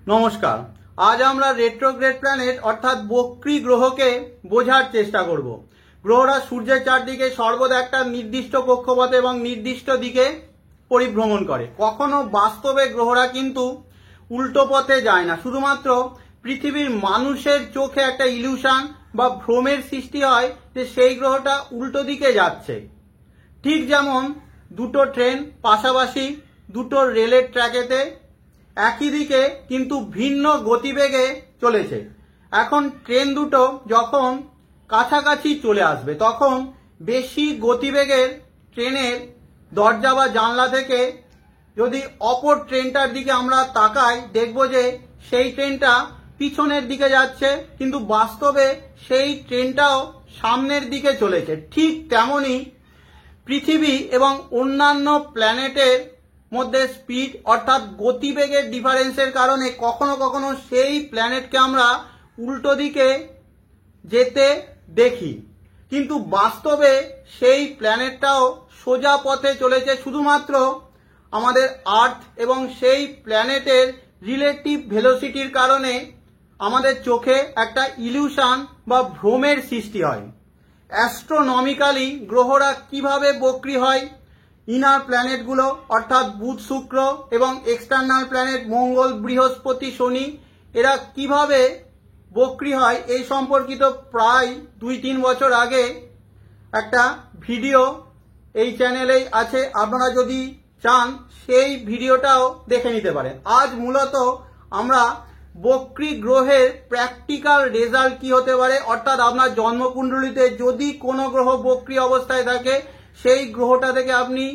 নমস্কার। আজ আমরা রেট্রোগ্রেড প্ল্যানেট অর্থাৎ বক্রী গ্রহকে বোঝার চেষ্টা করব। গ্রহরা সূর্যের চারদিকে সর্বদা একটা নির্দিষ্ট কক্ষপথে এবং নির্দিষ্ট দিকে পরিভ্রমণ করে। কখনো বাস্তবে গ্রহরা কিন্তু উল্টো পথে যায় না, শুধুমাত্র পৃথিবীর মানুষের চোখে একটা ইলিউশন বা ভ্রমের সৃষ্টি হয় যে সেই গ্রহটা উল্টো দিকে যাচ্ছে। ঠিক যেমন দুটো ট্রেন পাশাপাশি দুটো রেলের ট্র্যাকেতে একই দিকে কিন্তু ভিন্ন গতিবেগে চলেছে। এখন ট্রেন দুটো যখন কাছাকাছি চলে আসবে তখন বেশি গতিবেগের ট্রেনের দরজা বা জানলা থেকে যদি অপর ট্রেনটার দিকে আমরা তাকাই, দেখব যে সেই ট্রেনটা পিছনের দিকে যাচ্ছে, কিন্তু বাস্তবে সেই ট্রেনটাও সামনের দিকে চলেছে। ঠিক তেমনই পৃথিবী এবং অন্যান্য প্ল্যানেটের মধ্যে স্পিড অর্থাৎ গতিবেগের ডিফারেন্সের কারণে কখনো কখনো সেই প্ল্যানেটকে আমরা উল্টো দিকে যেতে দেখি, কিন্তু বাস্তবে সেই প্ল্যানেটটাও সোজা পথে চলেছে। শুধুমাত্র আমাদের আর্থ এবং সেই প্ল্যানেটের রিলেটিভ ভেলোসিটির কারণে আমাদের চোখে একটা ইলিউশন বা ভ্রমের সৃষ্টি হয়। অ্যাস্ট্রোনমিক্যালি গ্রহরা কিভাবে বক্রী হয়, ইনার প্ল্যানেটগুলো অর্থাৎ বুধ শুক্র এবং এক্সটার্নাল প্ল্যানেট মঙ্গল বৃহস্পতি শনি এরা কিভাবে বক্রী হয়, এই সম্পর্কিত প্রায় 2-3 বছর আগে একটা ভিডিও এই চ্যানেলেই আছে। আপনারা যদি চান সেই ভিডিওটাও দেখে নিতে পারেন। আজ মূলত আমরা বক্রী গ্রহের প্র্যাকটিক্যাল রেজাল্ট কি হতে পারে, অর্থাৎ আপনার জন্মকুণ্ডলিতে যদি কোনো গ্রহ বক্রী অবস্থায় থাকে সেই গ্রহটা থেকে আপনি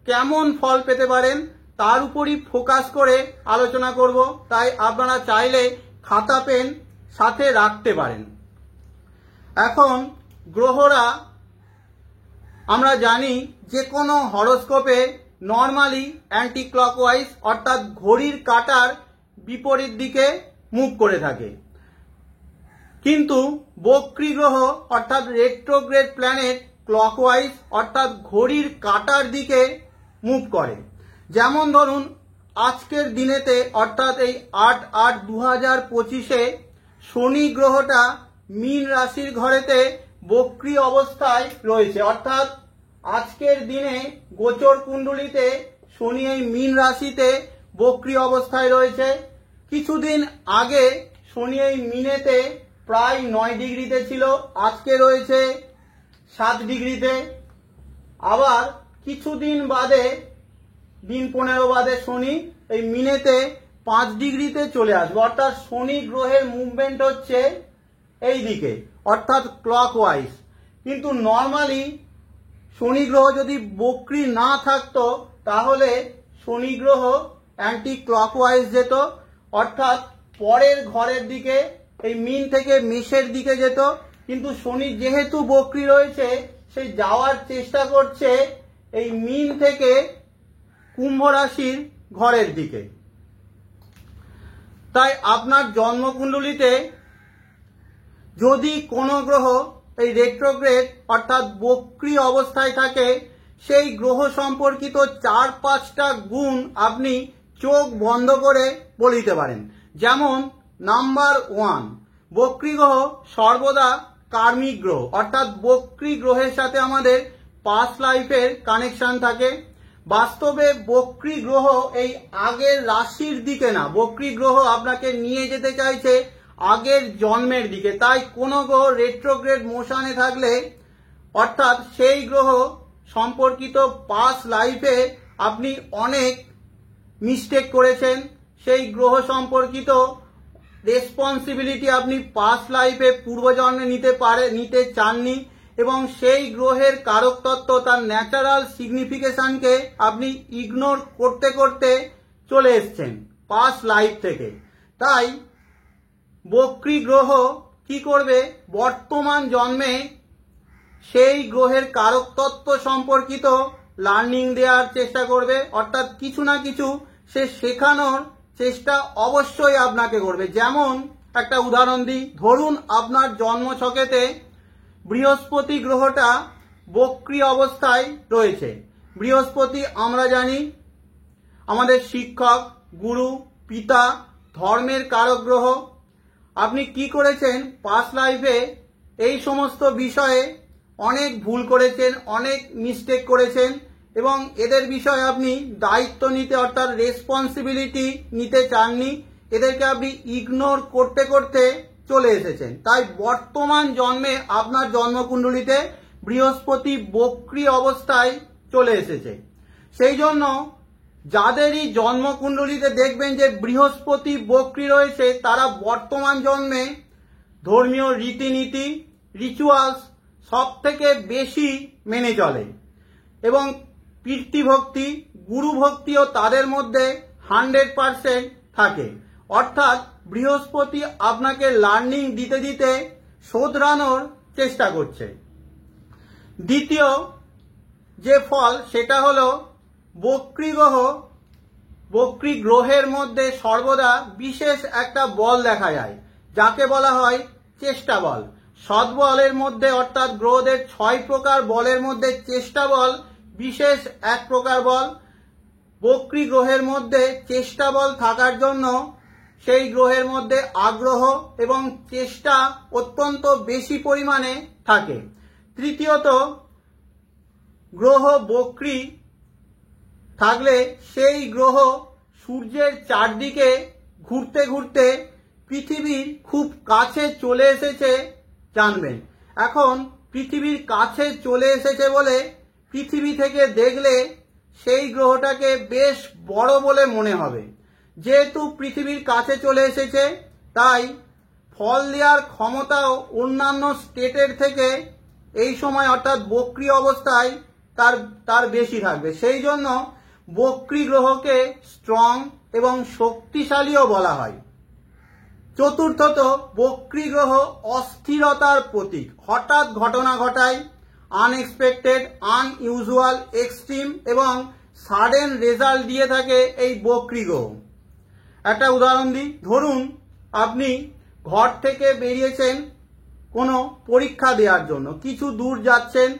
কেমন ফল পেতে পারেন তার উপরই ফোকাস করে আলোচনা করব। তাই আপনারা চাইলে খাতা পেন সাথে রাখতে পারেন। এখন গ্রহরা আমরা জানি যে কোনো হরোস্কোপে নর্মালি অ্যান্টি ক্লকওয়াইজ অর্থাৎ ঘড়ির কাঁটার বিপরীত দিকে মুভ করে থাকে, কিন্তু বক্রী গ্রহ অর্থাৎ রেট্রোগ্রেড প্ল্যানেট ক্লকওয়াইজ অর্থাৎ ঘড়ির কাঁটার দিকে মুভ করে। যেমন ধরুন আজকের দিনেতে অর্থাৎ এই 8/8/2025 শনি গ্রহটা মীন রাশির ঘরেতে বক্রী অবস্থায় রয়েছে, অর্থাৎ আজকের দিনে গোচর কুণ্ডলিতে শনি এই মীন রাশিতে বক্রী অবস্থায় রয়েছে। কিছুদিন আগে শনি এই মীনেতে প্রায় 9 ডিগ্রিতে ছিল, আজকে রয়েছে 7 ডিগ্রিতে। আবার কিছুদিন বাদে দিন 15 বাদে শনি এই মীনেতে 5 ডিগ্রিতে চলে আসবে, অর্থাৎ শনি গ্রহের মুভমেন্ট হচ্ছে এই দিকে অর্থাৎ ক্লকওয়াইজ। কিন্তু নর্মালি শনি গ্রহ যদি বক্রী না থাকতো তাহলে শনি গ্রহ অ্যান্টি ক্লকওয়াইজ যেত, অর্থাৎ পরের ঘরের দিকে এই মীন থেকে মেষের দিকে যেত। কিন্তু শনি যেহেতু বক্রী রয়েছে সে যাওয়ার চেষ্টা করছে এই মীন থেকে কুম্ভ রাশির ঘরের দিকে। তাই আপনার জন্মকুণ্ডলিতে যদি কোনো গ্রহ এই রেট্রোগ্রেড অর্থাৎ বক্রী অবস্থায় থাকে সেই গ্রহ সম্পর্কিত 4-5টা গুণ আপনি চোখ বন্ধ করে বলিতে পারেন। যেমন নাম্বার 1, বক্রী গ্রহ সর্বদা কার্মিক গ্রহ, অর্থাৎ বক্রী গ্রহের সাথে আমাদের পাস্ট লাইফের কানেকশন থাকে। বাস্তবে বক্রী গ্রহ এই আগের রাশির দিকে না, বক্রী গ্রহ আপনাকে নিয়ে যেতে চাইছে আগের জন্মের দিকে। তাই কোনো গ্রহ রেট্রোগ্রেড মোশনে থাকলে অর্থাৎ সেই গ্রহ সম্পর্কিত পাস্ট লাইফে আপনি অনেক মিস্টেক করেছেন, সেই গ্রহ সম্পর্কিত রেসপন্সিবিলিটি আপনি পাস্ট লাইফে পূর্বজন্মে নিতে চাননি এবং সেই গ্রহের কারক তত্ত্ব তার ন্যাচারাল সিগনিফিকেশনকে আপনি ইগনোর করতে করতে চলে এসছেন পাস্ট লাইফ থেকে। তাই বক্রী গ্রহ কি করবে, বর্তমান জন্মে সেই গ্রহের কারক তত্ত্ব সম্পর্কিত লার্নিং দেওয়ার চেষ্টা করবে, অর্থাৎ কিছু না কিছু সে শেখানোর চেষ্টা অবশ্যই আপনাকে করবে। যেমন একটা উদাহরণ দিই, ধরুন আপনার জন্মছকেতে বৃহস্পতি গ্রহটা বক্রী অবস্থায় রয়েছে। বৃহস্পতি আমরা জানি আমাদের শিক্ষক, গুরু, পিতা ধর্মের কারক গ্রহ। আপনি কি করেছেন পাস্ট লাইফে, এই সমস্ত বিষয়ে অনেক ভুল করেছেন, অনেক মিস্টেক করেছেন এবং এদের বিষয়ে আপনি দায়িত্ব নিতে অর্থাৎ রেসপন্সিবিলিটি নিতে চাননি, এদেরকে আপনি ইগনোর করতে করতে চলে এসেছেন। তাই বর্তমান জন্মে আপনার জন্মকুণ্ডলিতে বৃহস্পতি বক্রী অবস্থায় চলে এসেছে। সেই জন্য যাদেরই জন্মকুণ্ডলিতে দেখবেন যে বৃহস্পতি বক্রী রয়েছে, তারা বর্তমান জন্মে ধর্মীয় রীতিনীতি রিচুয়ালস সব থেকে বেশি মেনে চলে এবং পিতৃভক্তি গুরু ভক্তিও তাদের মধ্যে 100% থাকে। অর্থাৎ বৃহস্পতি আপনাকে লার্নিং দিতে দিতে শোধরানোর চেষ্টা করছে। দ্বিতীয় যে ফল সেটা হলো বক্রী গ্রহের মধ্যে সর্বদা বিশেষ একটা বল দেখা যায়, যাকে বলা হয় চেষ্টা বল। সৎ বলের মধ্যে অর্থাৎ গ্রহদের 6 প্রকার বলের মধ্যে চেষ্টা বল বিশেষ এক প্রকার বল। বক্রী গ্রহের মধ্যে চেষ্টা বল থাকার জন্য সেই গ্রহের মধ্যে আগ্রহ এবং চেষ্টা অত্যন্ত বেশি পরিমাণে থাকে। তৃতীয়ত, গ্রহ বক্রী থাকলে সেই গ্রহ সূর্যের চারদিকে ঘুরতে ঘুরতে পৃথিবীর খুব কাছে চলে এসেছে জানবেন। এখন পৃথিবীর কাছে চলে এসেছে বলে পৃথিবী থেকে দেখলে সেই গ্রহটাকে বেশ বড় বলে মনে হবে। যেহেতু পৃথিবীর কাছে চলে এসেছে তাই ফল দেওয়ার ক্ষমতাও অন্যান্য স্টেটের থেকে এই সময় অর্থাৎ বক্রী অবস্থায় তার বেশি থাকবে। সেই জন্য বক্রী গ্রহকে স্ট্রং এবং শক্তিশালীও বলা হয়। চতুর্থত, বক্রী গ্রহ অস্থিরতার প্রতীক। হঠাৎ ঘটনা ঘটায়, আনএক্সপেক্টেড, আনইউজুয়াল, এক্সট্রিম এবং সাডেন রেজাল্ট দিয়ে থাকে এই বক্রী গ্রহ। একটা উদাহরণ দিই, ধরুন আপনি ঘর থেকে বেরিয়েছেন কোনো পরীক্ষা দেওয়ার জন্য, কিছু দূর যাচ্ছেন,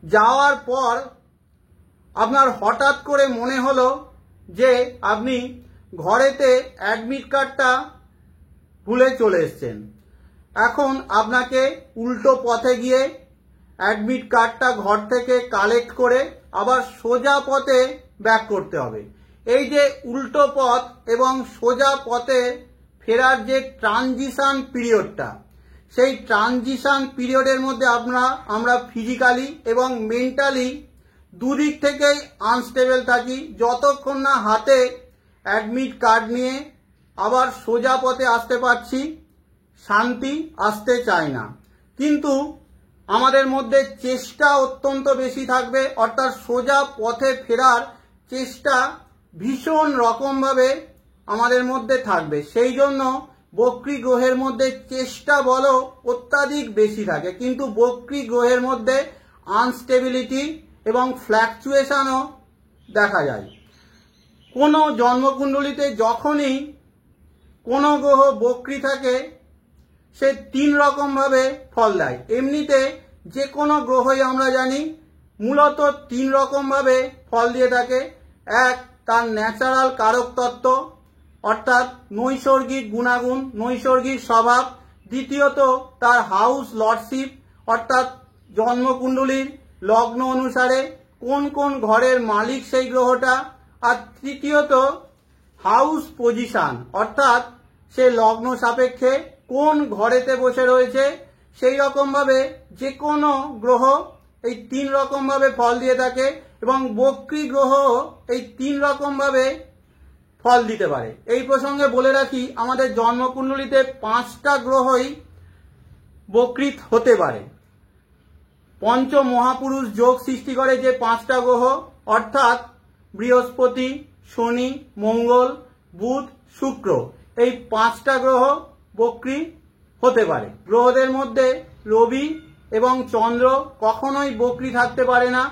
যাওয়ার পর আপনার হঠাৎ করে মনে হলো যে আপনি ঘরেতে অ্যাডমিট কার্ডটা ভুলে চলে এসেছেন। এখন আপনাকে উল্টো পথে গিয়ে অ্যাডমিট কার্ডটা ঘর থেকে কালেক্ট করে আবার সোজা পথে ব্যাক করতে হবে। এই যে উল্টো পথ এবং সোজা পথে ফেরার যে ট্রানজিশন পিরিয়ডটা, সেই ট্রানজিশন পিরিয়ডের মধ্যে আমরা ফিজিক্যালি এবং মেন্টালি দুদিক থেকেই আনস্টেবল থাকি, যতক্ষণ না হাতে অ্যাডমিট কার্ড নিয়ে আবার সোজা পথে আসতে পারছি, শান্তি আসতে চায় না। কিন্তু আমাদের মধ্যে চেষ্টা অত্যন্ত বেশি থাকবে, অর্থাৎ সোজা পথে ফেরার চেষ্টা ভীষণ রকমভাবে আমাদের মধ্যে থাকবে। সেই জন্য বক্রী গ্রহের মধ্যে চেষ্টা বলো অত্যাধিক বেশি থাকে, কিন্তু বক্রী গ্রহের মধ্যে আনস্টেবিলিটি এবং ফ্ল্যাকচুয়েশনও দেখা যায়। কোনো জন্মকুণ্ডলিতে যখনই কোনো গ্রহ বক্রী থাকে সে 3 রকমভাবে ফল দেয়। এমনিতে যে কোনো গ্রহই আমরা জানি মূলত 3 রকমভাবে ফল দিয়ে থাকে। এক, তার ন্যাচারাল কারক তত্ত্ব অর্থাৎ নৈসর্গিক গুণাগুণ, নৈসর্গিক স্বভাব। দ্বিতীয়ত, তার হাউস লর্ডশিপ অর্থাৎ জন্মকুণ্ডলীর লগ্ন অনুসারে কোন কোন ঘরের মালিক সেই গ্রহটা। আর তৃতীয়ত, হাউস পজিশন অর্থাৎ সে লগ্ন সাপেক্ষে কোন ঘরেতে বসে রয়েছে। সেই রকমভাবে যে কোনো গ্রহ এই 3 রকমভাবে ফল দিয়ে থাকে এবং বক্রী গ্রহ এই 3 রকমভাবে ফল দিতে পারে। এই প্রসঙ্গে বলে রাখি, আমাদের জন্মকুণ্ডলিতে 5টা গ্রহই বক্রী হতে পারে। পঞ্চ মহাপুরুষ যোগ সৃষ্টি করে যে 5টা গ্রহ অর্থাৎ বৃহস্পতি, শনি, মঙ্গল, বুধ, শুক্র, এই 5টা গ্রহ বক্রী হতে পারে। গ্রহদের মধ্যে রবি এবং চন্দ্র কখনোই বক্রী থাকতে পারে না।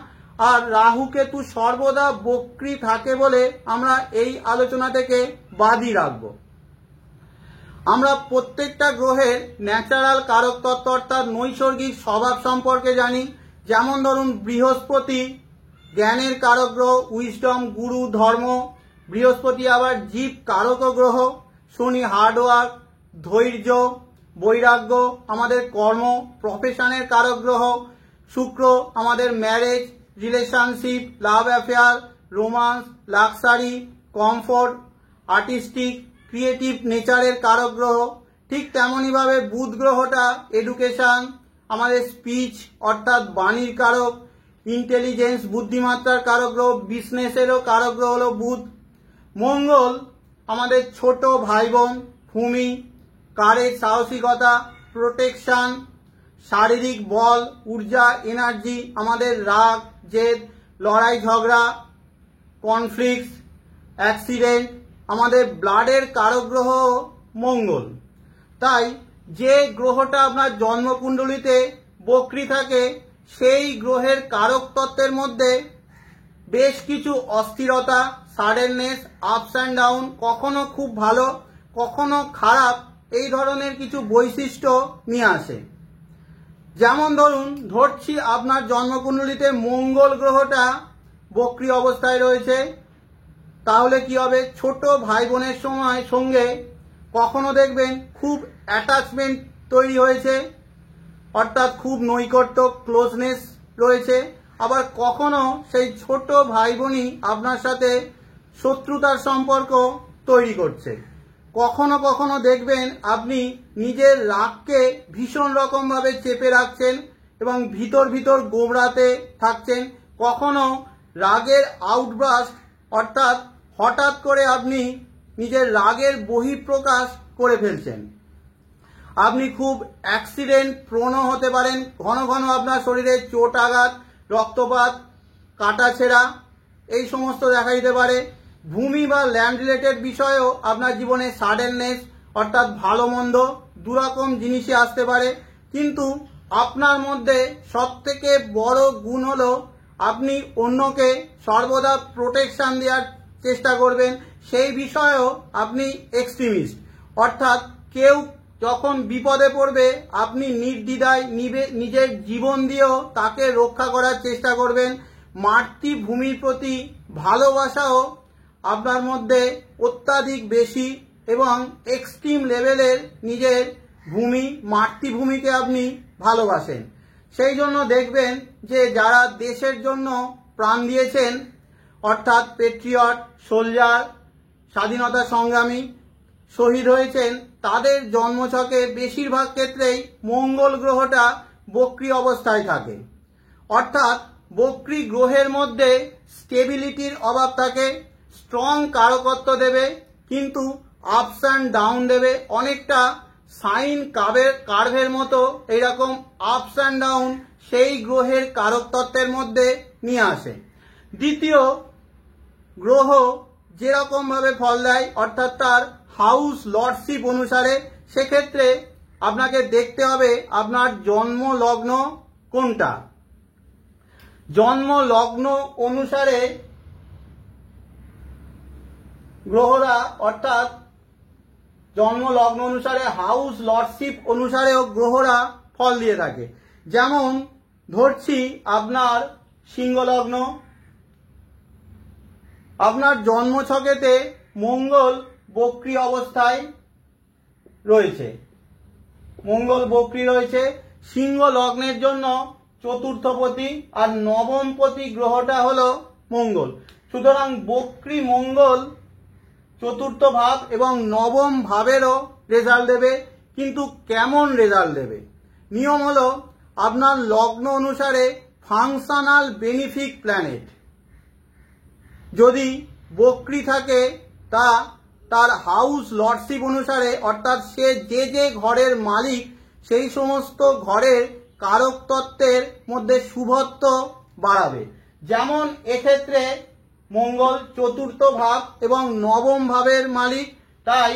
আর রাহু কেতু সর্বদা বক্রী থাকে বলে আমরা এই আলোচনা থেকে বাদই রাখব। আমরা প্রত্যেকটা গ্রহের ন্যাচারাল কারক তত্ত্ব অর্থাৎ নৈসর্গিক স্বভাব সম্পর্কে জানি। যেমন ধরুন বৃহস্পতি জ্ঞানের কারক গ্রহ, উইজডম, গুরু, ধর্ম, বৃহস্পতি আবার জীব কারক গ্রহ, শনি হার্ডওয়ার্ক, ধৈর্য, বৈরাগ্য, আমাদের কর্ম প্রফেশনের কারক গ্রহ, শুক্র আমাদের marriage, relationship, love affair, romance, luxury, comfort, artistic, creative নেচারের কারক গ্রহ। ঠিক তেমনইভাবে বুধ গ্রহটা এডুকেশন, আমাদের স্পিচ অর্থাৎ বাণীর কারক, ইন্টেলিজেন্স বুদ্ধিমত্তার কারক গ্রহ, বিজনেসেরও কারক গ্রহ হলো বুধ। মঙ্গল আমাদের ছোট ভাই বোন, ভূমি, কারেজ সাহসিকতা, প্রোটেকশন, শারীরিক বল, ঊর্জা, এনার্জি, আমাদের রাগ, জেদ, লড়াই ঝগড়া, কনফ্লিক্ট, অ্যাক্সিডেন্ট, আমাদের ব্লাডের কারক গ্রহ মঙ্গল। তাই যে গ্রহটা আপনার জন্মকুণ্ডলিতে বক্রী থাকে সেই গ্রহের কারক তত্ত্বের মধ্যে বেশ কিছু অস্থিরতা, সাডেননেস, আপস অ্যান্ড ডাউন, কখনো খুব ভালো কখনো খারাপ, এই ধরনের কিছু বৈশিষ্ট্য নিয়ে আসে। যেমন ধরছি আপনার জন্মকুণ্ডলিতে মঙ্গল গ্রহটা বক্রী অবস্থায় রয়েছে, তাহলে কি হবে? ছোট ভাই বোনের সঙ্গে কখনো দেখবেন খুব অ্যাটাচমেন্ট তৈরি হয়েছে, অর্থাৎ খুব নৈকট্য ক্লোজনেস রয়েছে, আবার কখনো সেই ছোট ভাই বোনই আপনার সাথে শত্রুতার সম্পর্ক তৈরি করছে। কখনো কখনো দেখবেন আপনি নিজের রাগকে ভীষণ রকমভাবে চেপে রাখছেন এবং ভিতর ভিতর গোবরাতে থাকছেন। কখনো রাগের আউটবার্স্ট অর্থাৎ হঠাৎ করে আপনি নিজের রাগের বহিঃপ্রকাশ করে ফেলছেন। আপনি খুব অ্যাক্সিডেন্ট প্রোন হতে পারেন, ঘন ঘন আপনার শরীরে চোট আঘাত, রক্তপাত, কাটাছেঁড়া এই সমস্ত দেখা দিতে পারে। ভূমি বা ল্যান্ড রিলেটেড বিষয়েও আপনার জীবনে সাডেননেস অর্থাৎ ভালো মন্দ দুরকম জিনিসই আসতে পারে। কিন্তু আপনার মধ্যে সবথেকে বড় গুণ হলো আপনি অন্যকে সর্বদা প্রোটেকশন দেওয়ার চেষ্টা করবেন, সেই বিষয়েও আপনি এক্সট্রিমিস্ট, অর্থাৎ কেউ যখন বিপদে পড়বে আপনি নির্দ্বিধায় নিজের জীবন দিয়েও তাকে রক্ষা করার চেষ্টা করবেন। মাতৃভূমির প্রতি ভালোবাসাও আপনার মধ্যে অত্যাধিক বেশি এবং এক্সট্রিম লেভেলের নিজের মাতৃভূমিকে আপনি ভালোবাসেন। সেই জন্য দেখবেন যে যারা দেশের জন্য প্রাণ দিয়েছেন অর্থাৎ পেট্রিয়ট, সোলজার, স্বাধীনতা সংগ্রামী, শহীদ হয়েছেন, তাদের জন্মছকে বেশিরভাগ ক্ষেত্রেই মঙ্গল গ্রহটা বক্রী অবস্থায় থাকে। অর্থাৎ বক্রী গ্রহের মধ্যে স্টেবিলিটির অভাব থাকে, স্ট্রং কারকত্ব দেবে কিন্তু আপস অ্যান্ড ডাউন দেবে, অনেকটা সাইন কার্ভের মতো এইরকম আপস অ্যান্ড ডাউন সেই গ্রহের কারকতত্ত্বের মধ্যে নিয়ে আসে। দ্বিতীয় গ্রহ যেরকম ভাবে ফল দেয় অর্থাৎ তার হাউস লর্ডশিপ অনুসারে, সেক্ষেত্রে আপনাকে দেখতে হবে আপনার জন্ম লগ্ন কোনটা। জন্ম লগ্ন অনুসারে গ্রহরা অর্থাৎ জন্ম লগ্ন অনুসারে হাউস লর্ডশিপ অনুসারেও গ্রহরা ফল দিয়ে থাকে। যেমন ধরছি আপনার সিংহ লগ্ন, আপনার জন্মছকেতে মঙ্গল বক্রী অবস্থায় রয়েছে, সিংহ লগ্নের জন্য চতুর্থপতি আর নবমপতি গ্রহটা হলো মঙ্গল। সুতরাং বক্রী মঙ্গল চতুর্থ ভাব এবং নবম ভাবেরও রেজাল্ট দেবে, কিন্তু কেমন রেজাল্ট দেবে? নিয়ম হলো আপনার লগ্ন অনুসারে ফাংশনাল বেনিফিক প্ল্যানেট যদি বক্রী থাকে তা তার হাউস লর্ডশিপ অনুসারে অর্থাৎ সে যে ঘরের মালিক সেই সমস্ত ঘরের কারক তত্ত্বের মধ্যে শুভত্ব বাড়াবে। যেমন এক্ষেত্রে মঙ্গল চতুর্থ ভাব এবং নবম ভাবের মালিক, তাই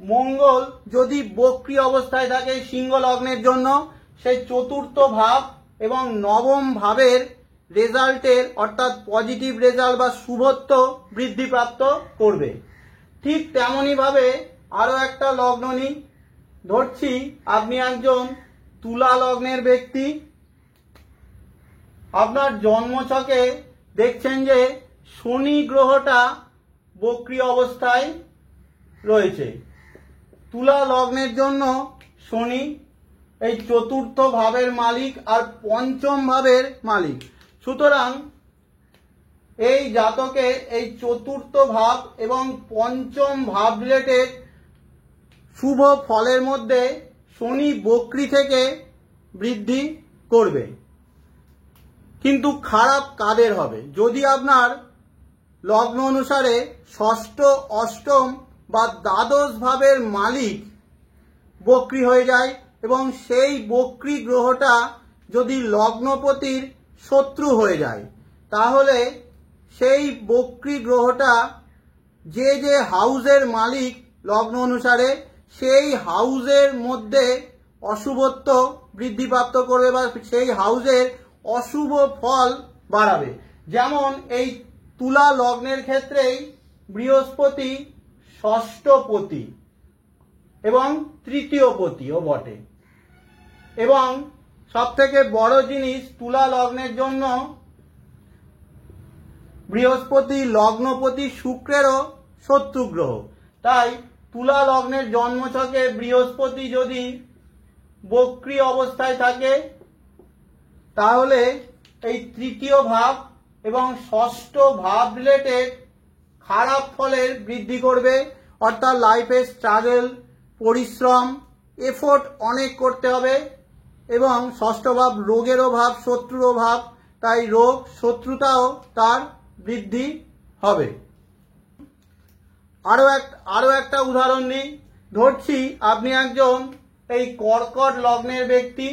মঙ্গল যদি বক্রী অবস্থায় থাকে সিংহ লগ্নের জন্য সেই চতুর্থ ভাব এবং নবম ভাবের রেজাল্টের অর্থাৎ পজিটিভ রেজাল্ট বা শুভত্ব বৃদ্ধিপ্রাপ্ত করবে। ঠিক তেমনই ভাবে আরো একটা লগ্ন নিই, ধরছি আপনি একজন তুলা লগ্নের ব্যক্তি, আপনার জন্মছকে দেখছেন যে শনি গ্রহটা বক্রী অবস্থায় রয়েছে। তুলা লগ্নের জন্য শনি এই চতুর্থ ভাবের মালিক আর পঞ্চম ভাবের মালিক। সুতরাং এই জাতকে এই চতুর্থ ভাব এবং পঞ্চম ভাব রিলেটেড শুভ ফলের মধ্যে শনি বক্রী থেকে বৃদ্ধি করবে। কিন্তু খারাপ কাদের হবে? যদি আপনার লগ্ন অনুসারে ষষ্ঠ, অষ্টম বা দ্বাদশ ভাবের মালিক বক্রী হয়ে যায় এবং সেই বক্রী গ্রহটা যদি লগ্নপতির শত্রু হয়ে যায়, তাহলে সেই বক্রী গ্রহটা যে যে হাউসের মালিক লগ্ন অনুসারে সেই হাউসের মধ্যে অশুভত্ব বৃদ্ধিপ্রাপ্ত করবে বা সেই হাউসের অশুভ ফল বাড়াবে। যেমন এই তুলা লগ্নের ক্ষেত্রেই বৃহস্পতি ষষ্ঠপতি এবং তৃতীয় পতিও বটে। এবং সব থেকে বড় জিনিস, তুলা লগ্নের জন্য বৃহস্পতি লগ্নপতি শুক্রেরও শত্রু গ্রহ। তাই তুলা লগ্নের জন্মছকে বৃহস্পতি যদি বক্রী অবস্থায় থাকে, তাহলে এই তৃতীয় ভাব এবং ষষ্ঠ ভাব রিলেটেড খারাপ ফলের বৃদ্ধি করবে। অর্থাৎ লাইফে স্ট্রাগল, পরিশ্রম, এফোর্ট অনেক করতে হবে। এবং ষষ্ঠ ভাব রোগেরও ভাব, শত্রুরও ভাব, তাই রোগ শত্রুতাও তার বৃদ্ধি হবে। আরো একটা উদাহরণ নিই। ধরছি আপনি একজন এই কর্কট লগ্নের ব্যক্তি।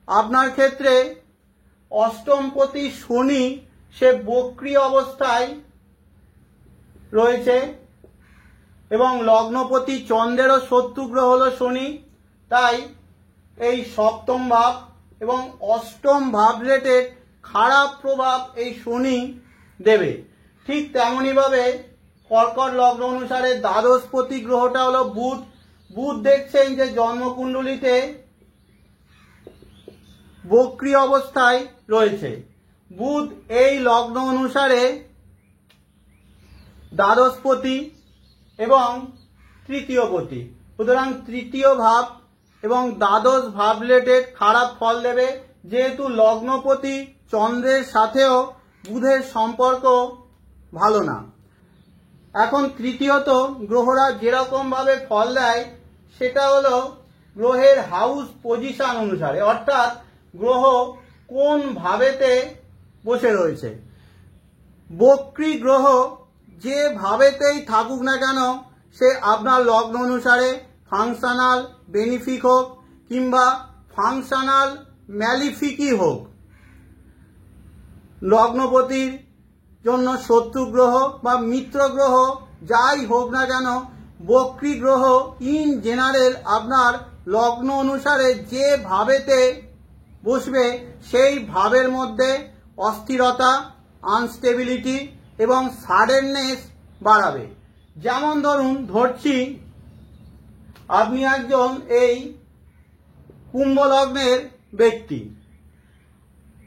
আপনার ক্ষেত্রে অষ্টমপতি শনি সে বক্রী অবস্থায় রয়েছে এবং লগ্নপতি চন্দ্রেরও শত্রু গ্রহ হলো শনি। তাই এই সপ্তম ভাব এবং অষ্টম ভাব রিলেটেড খারাপ প্রভাব এই শনি দেবে। ঠিক তেমনইভাবে কর্কট লগ্ন অনুসারে দ্বাদশপতি গ্রহটা হলো বুধ। বুধ দেখছেন যে জন্মকুণ্ডলিতে বক্রী অবস্থায় রয়েছে। বুধ এই লগ্ন অনুসারে দ্বাদশপতি এবং তৃতীয়পতি। সুতরাং তৃতীয় ভাব এবং দ্বাদশ ভাব রিলেটেড খারাপ ফল দেবে, যেহেতু লগ্নপতি চন্দ্রের সাথেও বুধের সম্পর্ক ভালো না। এখন তৃতীয়ত গ্রহরা যেরকম ভাবে ফল দেয় সেটা হলো গ্রহের হাউস পজিশন অনুসারে, অর্থাৎ গ্রহ কোন ভাবেতে বসে রয়েছে। বক্রী গ্রহ যে ভাবেতেই থাকুক না কেন, সে আপনার লগ্ন অনুসারে ফাংশনাল বেনিফিক হোক কিংবা ফাংশনাল ম্যালিফিকই হোক, লগ্নপতির জন্য শত্রু গ্রহ বা মিত্র গ্রহ যাই হোক না কেন, বক্রী গ্রহ ইন জেনারেল আপনার লগ্ন অনুসারে যে ভাবেতে বসবে সেই ভাবের মধ্যে অস্থিরতা, আনস্টেবিলিটি এবং সাডেননেস বাড়াবে। যেমন ধরছি আপনি একজন এই কুম্ভ লগ্নের ব্যক্তি।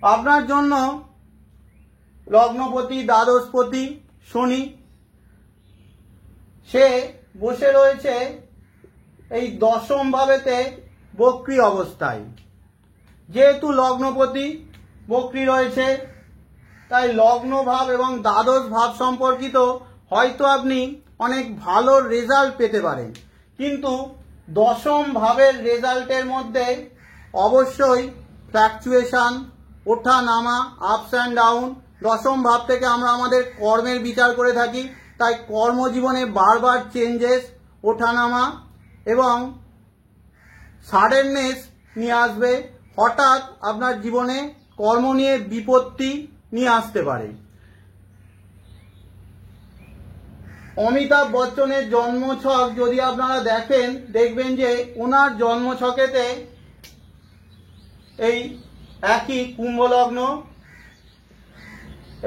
আপনার জন্য লগ্নপতি দ্বাদশপতি শনি সে বসে রয়েছে এই দশম ভাবেতে বক্রী অবস্থায়। যেহেতু লগ্নপতি বক্রী রয়েছে, তাই লগ্ন ভাব এবং দ্বাদশ ভাব সম্পর্কিত হয়তো আপনি অনেক ভালো রেজাল্ট পেতে পারেন, কিন্তু দশম ভাবের রেজাল্টের মধ্যে অবশ্যই ফ্ল্যাকচুয়েশন, ওঠা নামা, আপস অ্যান্ড ডাউন। দশম ভাব থেকে আমরা আমাদের কর্মের বিচার করে থাকি, তাই কর্মজীবনে বারবার চেঞ্জেস, ওঠানামা এবং সাডেননেস নিয়ে আসবে। হঠাৎ আপনার জীবনে কর্ম নিয়ে বিপত্তি নিয়ে আসতে পারে। অমিতাভ বচ্চনের জন্মছক যদি আপনারা দেখেন, দেখবেন যে ওনার জন্মছকেতে এই একই কুম্ভ লগ্ন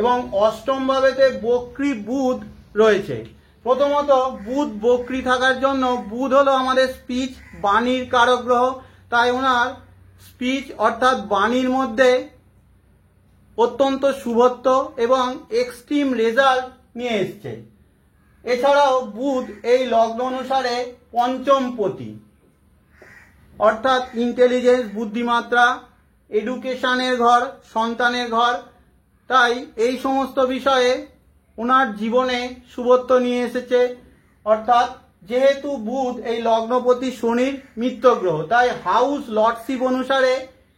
এবং অষ্টম ভাবেতে বক্রী বুধ রয়েছে। প্রথমত বুধ বক্রী থাকার জন্য, বুধ হলো আমাদের স্পিচ, বাণীর কারক গ্রহ, তাই ওনার স্পিচ অর্থাৎ বাণীর মধ্যে অত্যন্ত শুভত্ব এবং এক্সট্রিম রেজাল্ট নিয়ে এসছে। এছাড়াও বুধ এই লগ্ন অনুসারে পঞ্চমপতি, অর্থাৎ ইন্টেলিজেন্স, বুদ্ধিমাত্রা, এডুকেশনের ঘর, সন্তানের ঘর। তাই এই সমস্ত বিষয়ে ওনার জীবনে শুভত্ব নিয়ে এসেছে। অর্থাৎ যেহেতু বুধ এই লগ্নপতি শনির মিত্র গ্রহ, তাই হাউস লর্ডশিপ অনুসারে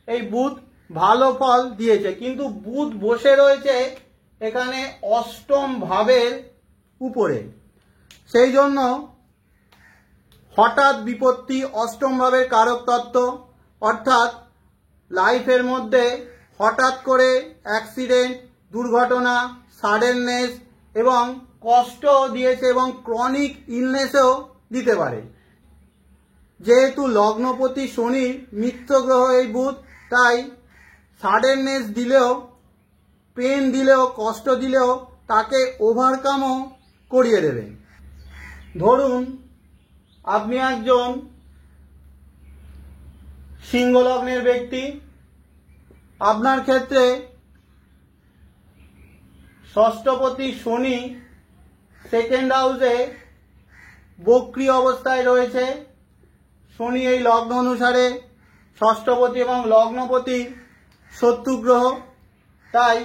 এই বুধ ভালো ফল দিয়েছে। কিন্তু বুধ বসে রয়েছে এখানে অষ্টম ভাবের উপরে, সেই জন্য হঠাৎ বিপত্তি, অষ্টম ভাবের কারক তত্ত্ব, অর্থাৎ লাইফের মধ্যে হঠাৎ করে অ্যাক্সিডেন্ট, দুর্ঘটনা, সাডেননেস এবং কষ্ট দিয়েছে এবং ক্রনিক ইলনেসও দিতে পারে। যেহেতু লগ্নপতি শনির মিত্র গ্রহ এই বুধ, তাই সাডেননেস দিলেও, পেন দিলেও, কষ্ট দিলেও তাকে ওভারকামও করিয়ে দেবে। ধরুন আপনি একজন সিংহ লগ্নের ব্যক্তি, আপনার ক্ষেত্রে ষষ্ঠপতি শনি সেকেন্ড হাউসে বক্রী অবস্থায় রয়েছে। শনি এই লগ্ন অনুসারে ষষ্ঠপতি এবং লগ্নপতি শত্রু গ্রহ, তাই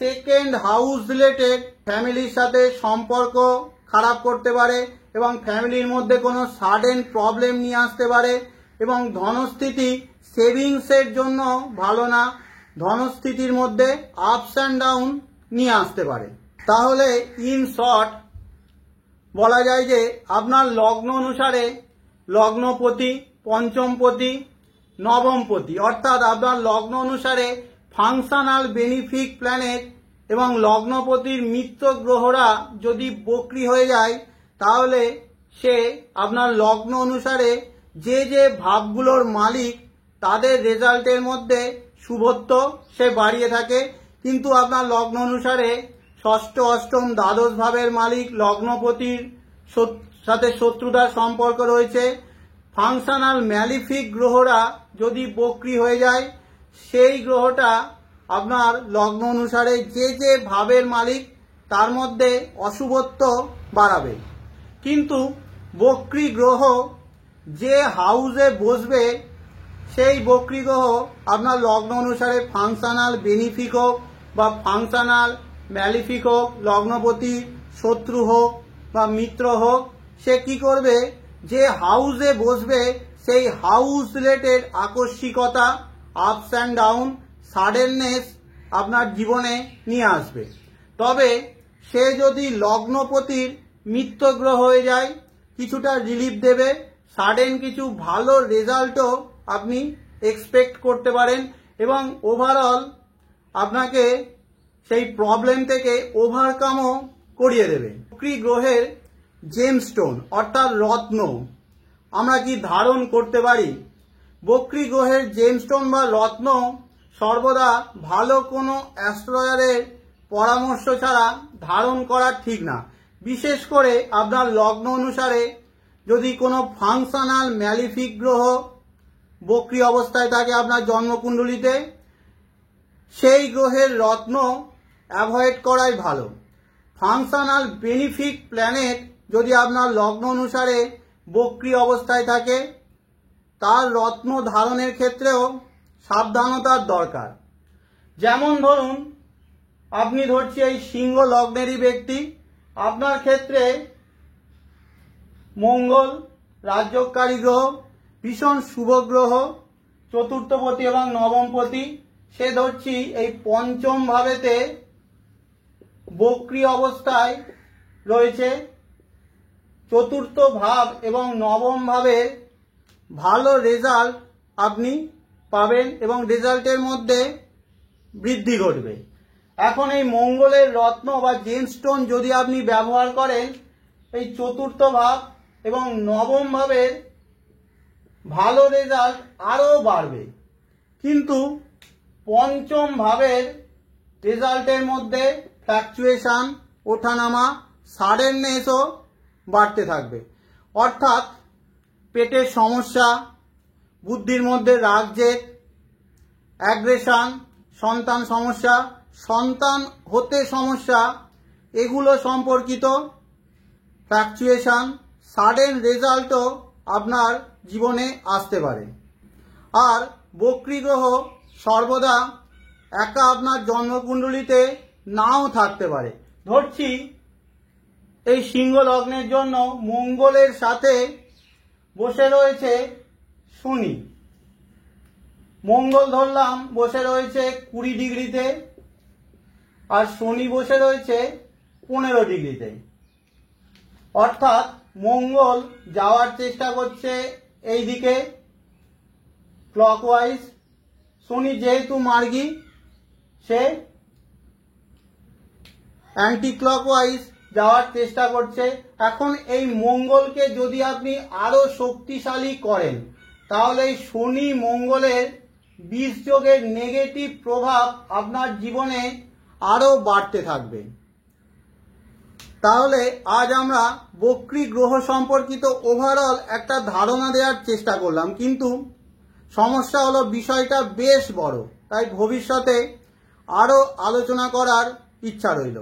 সেকেন্ড হাউস রিলেটেড ফ্যামিলির সাথে সম্পর্ক খারাপ করতে পারে এবং ফ্যামিলির মধ্যে কোনো সাডেন প্রবলেম নিয়ে আসতে পারে এবং ধনস্থিতি সেভিংসের জন্য ভালো না, ধনস্থিতির মধ্যে আপস অ্যান্ড ডাউন নিয়ে আসতে পারে। তাহলে ইন শর্ট বলা যায় যে আপনার লগ্ন অনুসারে লগ্নপতি, পঞ্চমপতি, নবমপতি, অর্থাৎ আপনার লগ্ন অনুসারে ফাংশনাল বেনিফিক প্ল্যানেট এবং লগ্নপতির মিত্র গ্রহরা যদি বক্রী হয়ে যায়, তাহলে সে আপনার লগ্ন অনুসারে যে যে ভাবগুলোর মালিক তাদের রেজাল্টের মধ্যে শুভত্ব সে বাড়িয়ে থাকে। কিন্তু আপনার লগ্ন অনুসারে ষষ্ঠ, অষ্টম, দ্বাদশ ভাবের মালিক লগ্নপতির সাথে শত্রুতার সম্পর্ক রয়েছে। ফাংশনাল ম্যালিফিক গ্রহরা যদি বক্রী হয়ে যায়, সেই গ্রহটা আপনার লগ্ন অনুসারে যে যে ভাবের মালিক তার মধ্যে অশুভত্ব বাড়াবে। কিন্তু বক্রী গ্রহ যে হাউসে বসবে, সেই বক্রী গ্রহ আপনার লগ্ন অনুসারে ফাংশনাল বেনিফিক হোক বা ফাংশনাল ম্যালিফিক হোক, লগ্নপতি শত্রু হোক বা মিত্র হোক, সে কি করবে, যে হাউসে বসবে সেই house related আকস্মিকতা, ups and down, সাডেননেস আপনার জীবনে নিয়ে আসবে। তবে সে যদি লগ্নপতির মিত্র গ্রহ হয়ে যায়, কিছুটা রিলিফ দেবে, সাডেন কিছু ভালো রেজাল্টও আপনি এক্সপেক্ট করতে পারেন এবং ওভারঅল আপনাকে সেই প্রবলেম থেকে ওভারকামও করিয়ে দেবে। বক্রী গ্রহের জেমস্টোন অর্থাৎ রত্ন আমরা কি ধারণ করতে পারি? বক্রী গ্রহের জেমস্টোন বা রত্ন সর্বদা ভালো কোনো অ্যাস্ট্রোলজারের পরামর্শ ছাড়া ধারণ করা ঠিক না। বিশেষ করে আপনার লগ্ন অনুসারে যদি কোনো ফাংশনাল ম্যালিফিক গ্রহ বক্রী অবস্থায় থাকে আপনার জন্মকুণ্ডলিতে, সেই গ্রহের রত্ন অ্যাভয়েড করাই ভালো। ফাংশনাল বেনিফিক প্ল্যানেট যদি আপনার লগ্ন অনুসারে বক্রী অবস্থায় থাকে, তার রত্ন ধারণের ক্ষেত্রেও সাবধানতার দরকার। যেমন ধরুন আপনি ধরছি এই সিংহ লগ্নেরই ব্যক্তি, আপনার ক্ষেত্রে মঙ্গল রাজ্যকারী গ্রহ, ভীষণ শুভ গ্রহ, চতুর্থপতি এবং নবমপতি, সে ধরছি এই পঞ্চম ভাবেতে বক্রী অবস্থায় রয়েছে। চতুর্থ ভাব এবং নবম ভাবের ভালো রেজাল্ট আপনি পাবেন এবং রেজাল্টের মধ্যে বৃদ্ধি ঘটবে। এখন এই মঙ্গলের রত্ন বা জেমস্টোন যদি আপনি ব্যবহার করেন, এই চতুর্থ ভাব এবং নবম ভাবের ভালো রেজাল্ট আরও বাড়বে। কিন্তু পঞ্চম ভাবের রেজাল্টের মধ্যে ফ্ল্যাকচুয়েশন, ওঠানামা, সাডেননেসও বাড়তে থাকবে। অর্থাৎ পেটের সমস্যা, বুদ্ধির মধ্যে রাগ জেদ, অ্যাগ্রেশন, সন্তান সমস্যা, সন্তান হতে সমস্যা, এগুলো সম্পর্কিত ফ্ল্যাকচুয়েশন, সাডেন রেজাল্টও আপনার জীবনে আসতে পারে। আর বক্রী গ্রহ সর্বদা একা আপনার জন্মকুণ্ডলিতে নাও থাকতে পারে। ধরছি এই সিংহ লগ্নের জন্য মঙ্গলের সাথে বসে রয়েছে শনি। মঙ্গল ধরলাম বসে রয়েছে 20 ডিগ্রিতে, আর শনি বসে রয়েছে 15 ডিগ্রিতে। অর্থাৎ মঙ্গল যাওয়ার চেষ্টা করছে এই দিকে ক্লকওয়াইজ, শনি যেহেতু মার্গী সে অ্যান্টি ক্লকওয়াইজ যাওয়ার চেষ্টা করছে। এখন এই মঙ্গলকে যদি আপনি আরো শক্তিশালী করেন তাহলে এই শনি মঙ্গলের 20 যোগের নেগেটিভ প্রভাব আপনার জীবনে আরো বাড়তে থাকবে। তাহলে আজ আমরা বক্রী গ্রহ সম্পর্কিত ওভারঅল একটা ধারণা দেওয়ার চেষ্টা করলাম, কিন্তু সমস্যা হলো বিষয়টা বেশ বড়, তাই ভবিষ্যতে আরো আলোচনা করার ইচ্ছা রইল।